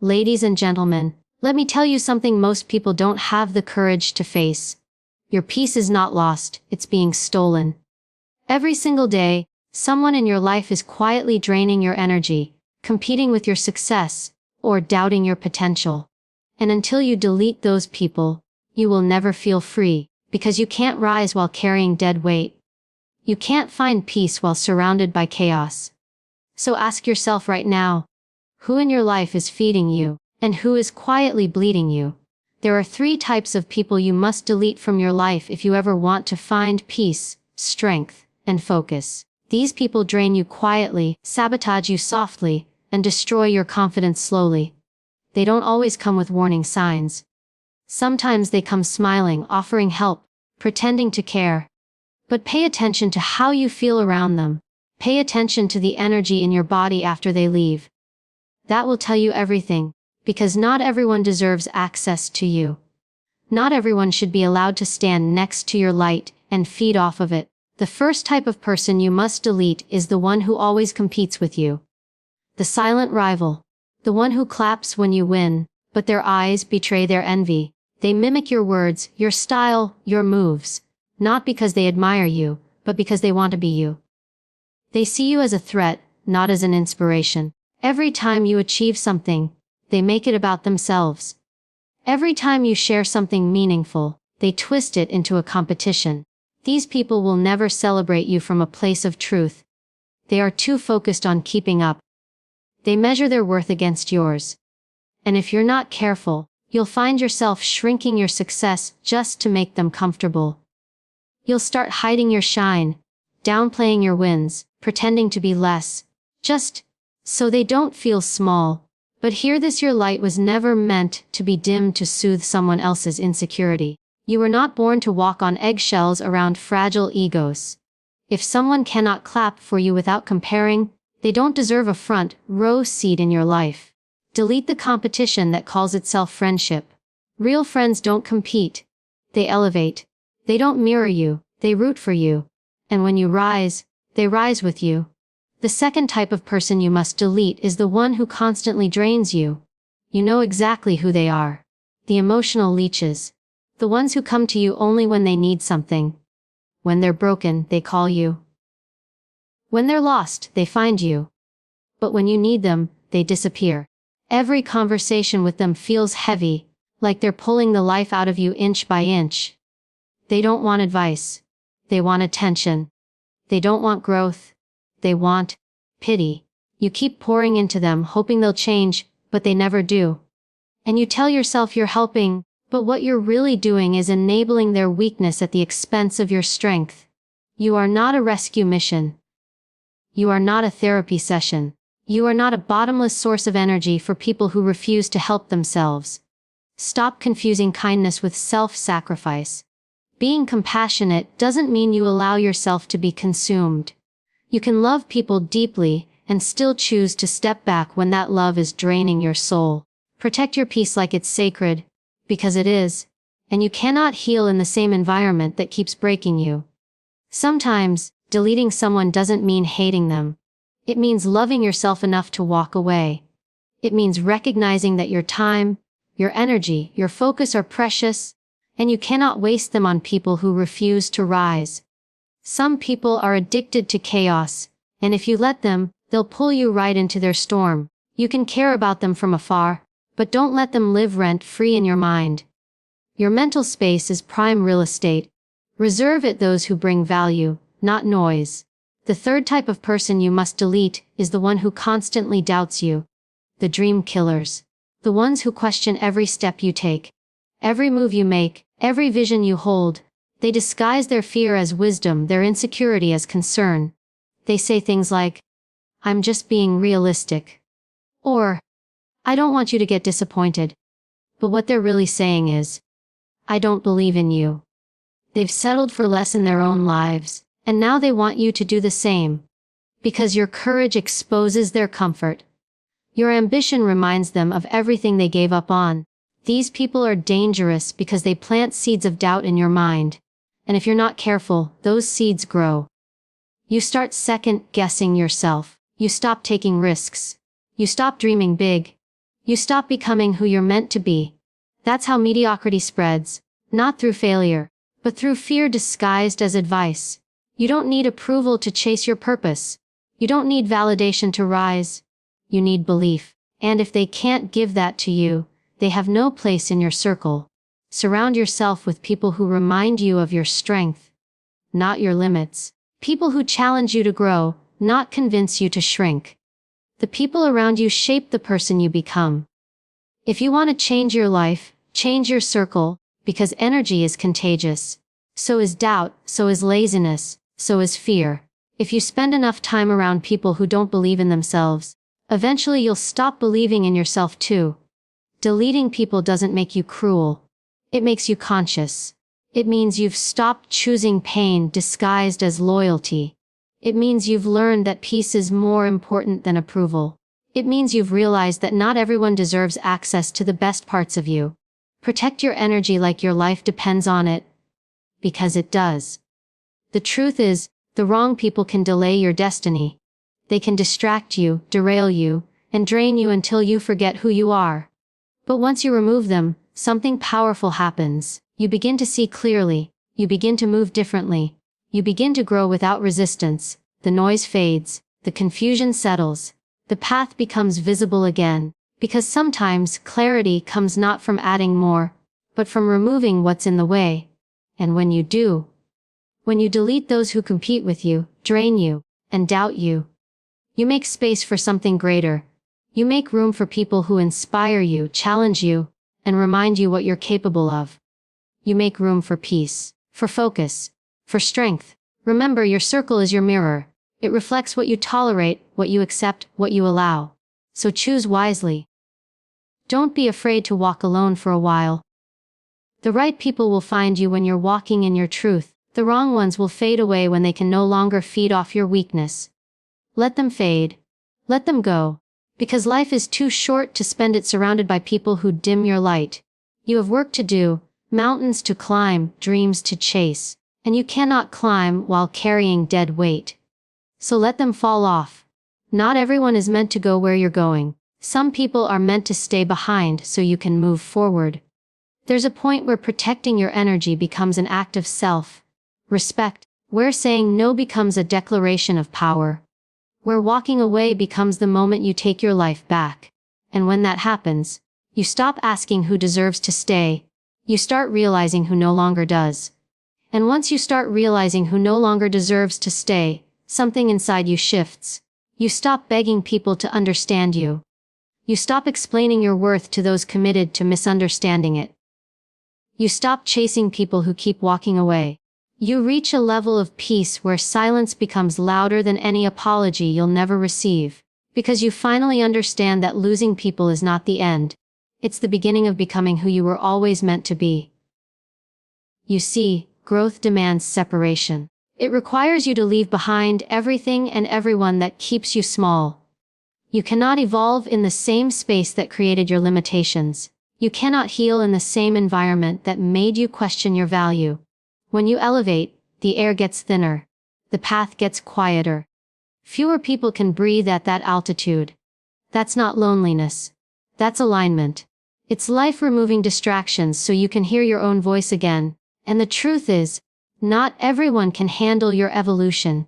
Ladies and gentlemen, let me tell you something most people don't have the courage to face. Your peace is not lost, it's being stolen. Every single day, someone in your life is quietly draining your energy, competing with your success, or doubting your potential. And until you delete those people, you will never feel free, because you can't rise while carrying dead weight. You can't find peace while surrounded by chaos. So ask yourself right now, who in your life is feeding you, and who is quietly bleeding you? There are 3 types of people you must delete from your life if you ever want to find peace, strength, and focus. These people drain you quietly, sabotage you softly, and destroy your confidence slowly. They don't always come with warning signs. Sometimes they come smiling, offering help, pretending to care. But pay attention to how you feel around them. Pay attention to the energy in your body after they leave. That will tell you everything, because not everyone deserves access to you. Not everyone should be allowed to stand next to your light and feed off of it. The first type of person you must delete is the one who always competes with you. The silent rival. The one who claps when you win, but their eyes betray their envy. They mimic your words, your style, your moves, not because they admire you, but because they want to be you. They see you as a threat, not as an inspiration. Every time you achieve something, they make it about themselves. Every time you share something meaningful, they twist it into a competition. These people will never celebrate you from a place of truth. They are too focused on keeping up. They measure their worth against yours. And if you're not careful, you'll find yourself shrinking your success just to make them comfortable. You'll start hiding your shine, downplaying your wins, pretending to be less, just so they don't feel small. But hear this: your light was never meant to be dimmed to soothe someone else's insecurity. You were not born to walk on eggshells around fragile egos. If someone cannot clap for you without comparing, they don't deserve a front row seat in your life. Delete the competition that calls itself friendship. Real friends don't compete. They elevate. They don't mirror you, they root for you. And when you rise, they rise with you. The second type of person you must delete is the one who constantly drains you. You know exactly who they are. The emotional leeches. The ones who come to you only when they need something. When they're broken, they call you. When they're lost, they find you. But when you need them, they disappear. Every conversation with them feels heavy, like they're pulling the life out of you inch by inch. They don't want advice. They want attention. They don't want growth. They want pity. You keep pouring into them hoping they'll change, but they never do. And you tell yourself you're helping, but what you're really doing is enabling their weakness at the expense of your strength. You are not a rescue mission. You are not a therapy session. You are not a bottomless source of energy for people who refuse to help themselves. Stop confusing kindness with self-sacrifice. Being compassionate doesn't mean you allow yourself to be consumed. You can love people deeply and still choose to step back when that love is draining your soul. Protect your peace like it's sacred, because it is, and you cannot heal in the same environment that keeps breaking you. Sometimes, deleting someone doesn't mean hating them. It means loving yourself enough to walk away. It means recognizing that your time, your energy, your focus are precious, and you cannot waste them on people who refuse to rise. Some people are addicted to chaos, and if you let them, they'll pull you right into their storm. You can care about them from afar, but don't let them live rent-free in your mind. Your mental space is prime real estate. Reserve it those who bring value, not noise. The third type of person you must delete is the one who constantly doubts you. The dream killers. The ones who question every step you take, every move you make, every vision you hold. They disguise their fear as wisdom, their insecurity as concern. They say things like, "I'm just being realistic," or, "I don't want you to get disappointed." But what they're really saying is, "I don't believe in you." They've settled for less in their own lives, and now they want you to do the same. Because your courage exposes their comfort. Your ambition reminds them of everything they gave up on. These people are dangerous because they plant seeds of doubt in your mind. And if you're not careful, those seeds grow. You start second-guessing yourself. You stop taking risks. You stop dreaming big. You stop becoming who you're meant to be. That's how mediocrity spreads, not through failure, but through fear disguised as advice. You don't need approval to chase your purpose. You don't need validation to rise. You need belief. And if they can't give that to you, they have no place in your circle. Surround yourself with people who remind you of your strength, not your limits. People who challenge you to grow, not convince you to shrink. The people around you shape the person you become. If you want to change your life, change your circle, because energy is contagious. So is doubt, so is laziness, so is fear. If you spend enough time around people who don't believe in themselves, eventually you'll stop believing in yourself too. Deleting people doesn't make you cruel. It makes you conscious. It means you've stopped choosing pain disguised as loyalty. It means you've learned that peace is more important than approval. It means you've realized that not everyone deserves access to the best parts of you. Protect your energy like your life depends on it. Because it does. The truth is, the wrong people can delay your destiny. They can distract you, derail you, and drain you until you forget who you are. But once you remove them, something powerful happens. You begin to see clearly. You begin to move differently. You begin to grow without resistance. The noise fades. The confusion settles. The path becomes visible again. Because sometimes clarity comes not from adding more, but from removing what's in the way. And when you do, when you delete those who compete with you, drain you, and doubt you, you make space for something greater. You make room for people who inspire you, challenge you, and remind you what you're capable of. You make room for peace, for focus, for strength. Remember, your circle is your mirror. It reflects what you tolerate, what you accept, what you allow. So choose wisely. Don't be afraid to walk alone for a while. The right people will find you when you're walking in your truth. The wrong ones will fade away when they can no longer feed off your weakness. Let them fade. Let them go. Because life is too short to spend it surrounded by people who dim your light. You have work to do, mountains to climb, dreams to chase, and you cannot climb while carrying dead weight. So let them fall off. Not everyone is meant to go where you're going. Some people are meant to stay behind so you can move forward. There's a point where protecting your energy becomes an act of self-respect, where saying no becomes a declaration of power, where walking away becomes the moment you take your life back. And when that happens, you stop asking who deserves to stay. You start realizing who no longer does. And once you start realizing who no longer deserves to stay, something inside you shifts. You stop begging people to understand you. You stop explaining your worth to those committed to misunderstanding it. You stop chasing people who keep walking away. You reach a level of peace where silence becomes louder than any apology you'll never receive, because you finally understand that losing people is not the end. It's the beginning of becoming who you were always meant to be. You see, growth demands separation. It requires you to leave behind everything and everyone that keeps you small. You cannot evolve in the same space that created your limitations. You cannot heal in the same environment that made you question your value. When you elevate, the air gets thinner. The path gets quieter. Fewer people can breathe at that altitude. That's not loneliness. That's alignment. It's life removing distractions so you can hear your own voice again. And the truth is, not everyone can handle your evolution.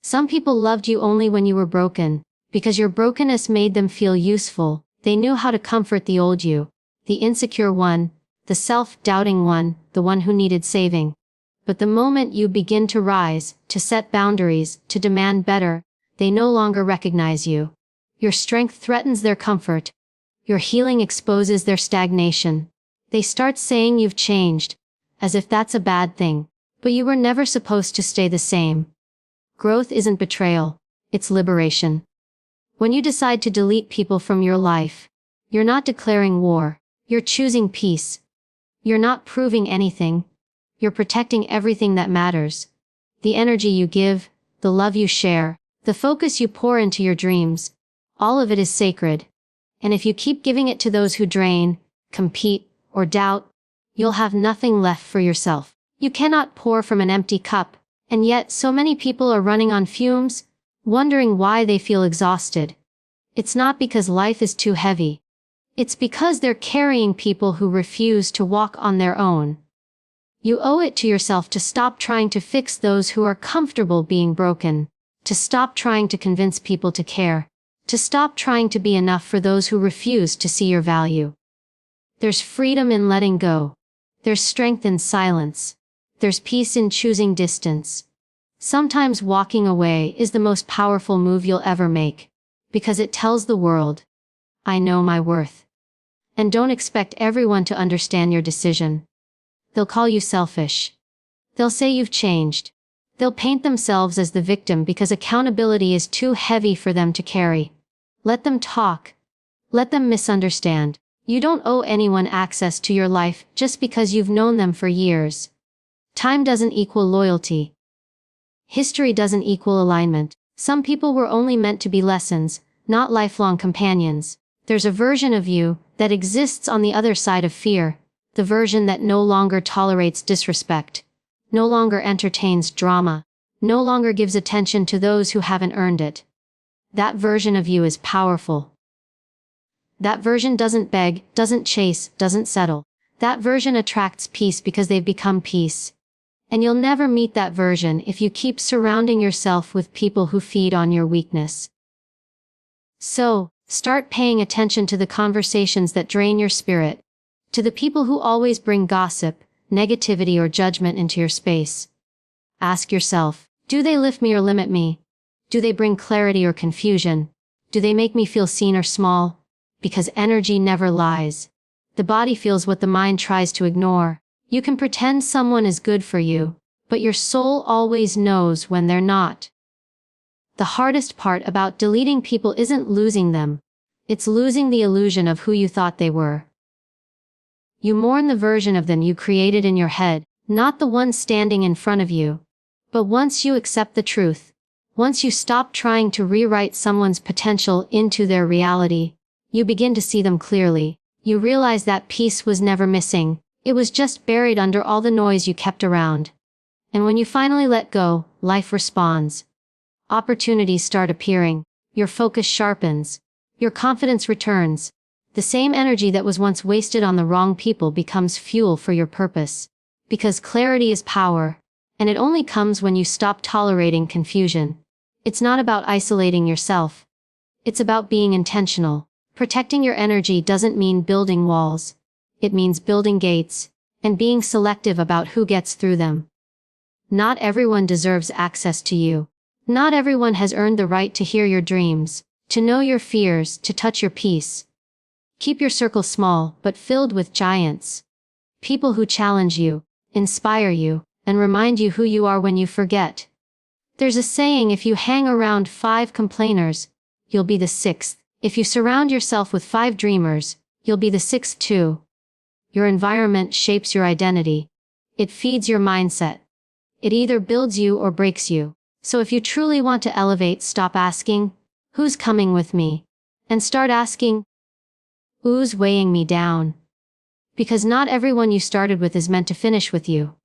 Some people loved you only when you were broken, because your brokenness made them feel useful. They knew how to comfort the old you, the insecure one, the self-doubting one, the one who needed saving. But the moment you begin to rise, to set boundaries, to demand better, they no longer recognize you. Your strength threatens their comfort. Your healing exposes their stagnation. They start saying you've changed, as if that's a bad thing. But you were never supposed to stay the same. Growth isn't betrayal, it's liberation. When you decide to delete people from your life, you're not declaring war, you're choosing peace. You're not proving anything. You're protecting everything that matters. The energy you give, the love you share, the focus you pour into your dreams, all of it is sacred. And if you keep giving it to those who drain, compete, or doubt, you'll have nothing left for yourself. You cannot pour from an empty cup, and yet so many people are running on fumes, wondering why they feel exhausted. It's not because life is too heavy. It's because they're carrying people who refuse to walk on their own. You owe it to yourself to stop trying to fix those who are comfortable being broken, to stop trying to convince people to care, to stop trying to be enough for those who refuse to see your value. There's freedom in letting go. There's strength in silence. There's peace in choosing distance. Sometimes walking away is the most powerful move you'll ever make, because it tells the world, I know my worth. And don't expect everyone to understand your decision. They'll call you selfish. They'll say you've changed. They'll paint themselves as the victim because accountability is too heavy for them to carry. Let them talk. Let them misunderstand. You don't owe anyone access to your life just because you've known them for years. Time doesn't equal loyalty. History doesn't equal alignment. Some people were only meant to be lessons, not lifelong companions. There's a version of you that exists on the other side of fear, the version that no longer tolerates disrespect, no longer entertains drama, no longer gives attention to those who haven't earned it. That version of you is powerful. That version doesn't beg, doesn't chase, doesn't settle. That version attracts peace because they've become peace. And you'll never meet that version if you keep surrounding yourself with people who feed on your weakness. So, start paying attention to the conversations that drain your spirit, to the people who always bring gossip, negativity or judgment into your space. Ask yourself, do they lift me or limit me? Do they bring clarity or confusion? Do they make me feel seen or small? Because energy never lies. The body feels what the mind tries to ignore. You can pretend someone is good for you, but your soul always knows when they're not. The hardest part about deleting people isn't losing them. It's losing the illusion of who you thought they were. You mourn the version of them you created in your head, not the one standing in front of you. But once you accept the truth, once you stop trying to rewrite someone's potential into their reality, you begin to see them clearly. You realize that piece was never missing. It was just buried under all the noise you kept around. And when you finally let go, life responds. Opportunities start appearing. Your focus sharpens. Your confidence returns. The same energy that was once wasted on the wrong people becomes fuel for your purpose. Because clarity is power, and it only comes when you stop tolerating confusion. It's not about isolating yourself. It's about being intentional. Protecting your energy doesn't mean building walls. It means building gates, and being selective about who gets through them. Not everyone deserves access to you. Not everyone has earned the right to hear your dreams, to know your fears, to touch your peace. Keep your circle small, but filled with giants. People who challenge you, inspire you, and remind you who you are when you forget. There's a saying, if you hang around 5 complainers, you'll be the 6th. If you surround yourself with 5 dreamers, you'll be the 6th too. Your environment shapes your identity. It feeds your mindset. It either builds you or breaks you. So if you truly want to elevate, stop asking, who's coming with me? And start asking, who's weighing me down? Because not everyone you started with is meant to finish with you.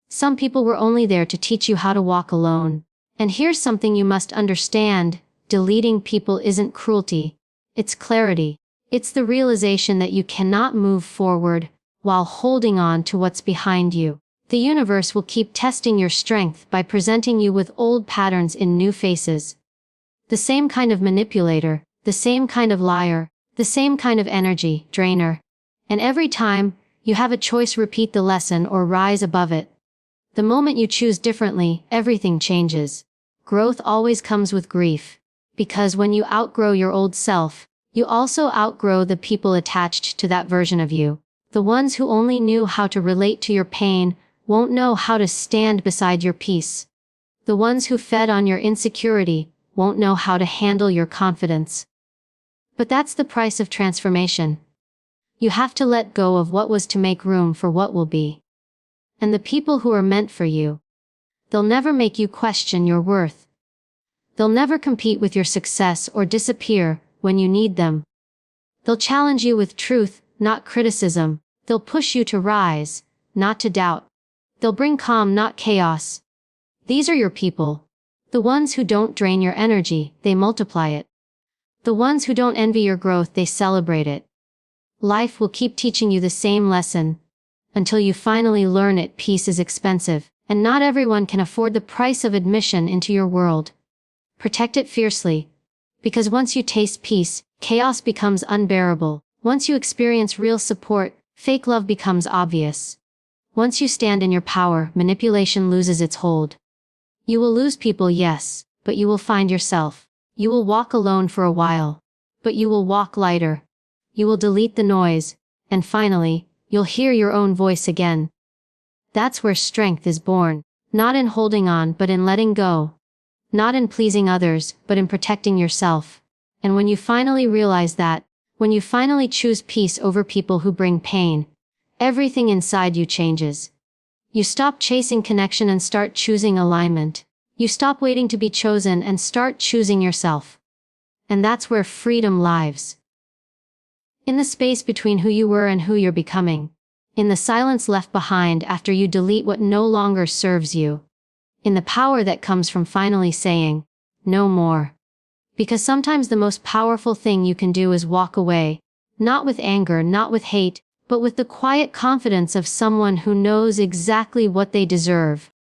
Some people were only there to teach you how to walk alone. And here's something you must understand. Deleting people isn't cruelty. It's clarity. It's the realization that you cannot move forward while holding on to what's behind you. The universe will keep testing your strength by presenting you with old patterns in new faces. The same kind of manipulator, the same kind of liar, the same kind of energy drainer. And every time, you have a choice: repeat the lesson or rise above it. The moment you choose differently, everything changes. Growth always comes with grief. Because when you outgrow your old self, you also outgrow the people attached to that version of you. The ones who only knew how to relate to your pain won't know how to stand beside your peace. The ones who fed on your insecurity won't know how to handle your confidence. But that's the price of transformation. You have to let go of what was to make room for what will be. And the people who are meant for you, they'll never make you question your worth. They'll never compete with your success or disappear when you need them. They'll challenge you with truth, not criticism. They'll push you to rise, not to doubt. They'll bring calm, not chaos. These are your people. The ones who don't drain your energy, they multiply it. The ones who don't envy your growth, they celebrate it. life will keep teaching you the same lesson. Until you finally learn it, peace is expensive, and not everyone can afford the price of admission into your world. Protect it fiercely. Because once you taste peace, chaos becomes unbearable. Once you experience real support, fake love becomes obvious. Once you stand in your power, manipulation loses its hold. You will lose people, yes, but you will find yourself. You will walk alone for a while, but you will walk lighter. You will delete the noise, and finally, you'll hear your own voice again. That's where strength is born, not in holding on but in letting go. Not in pleasing others, but in protecting yourself. And when you finally realize that, when you finally choose peace over people who bring pain, everything inside you changes. You stop chasing connection and start choosing alignment. You stop waiting to be chosen and start choosing yourself. And that's where freedom lives. In the space between who you were and who you're becoming. In the silence left behind after you delete what no longer serves you. In the power that comes from finally saying, no more. Because sometimes the most powerful thing you can do is walk away. Not with anger, not with hate, but with the quiet confidence of someone who knows exactly what they deserve.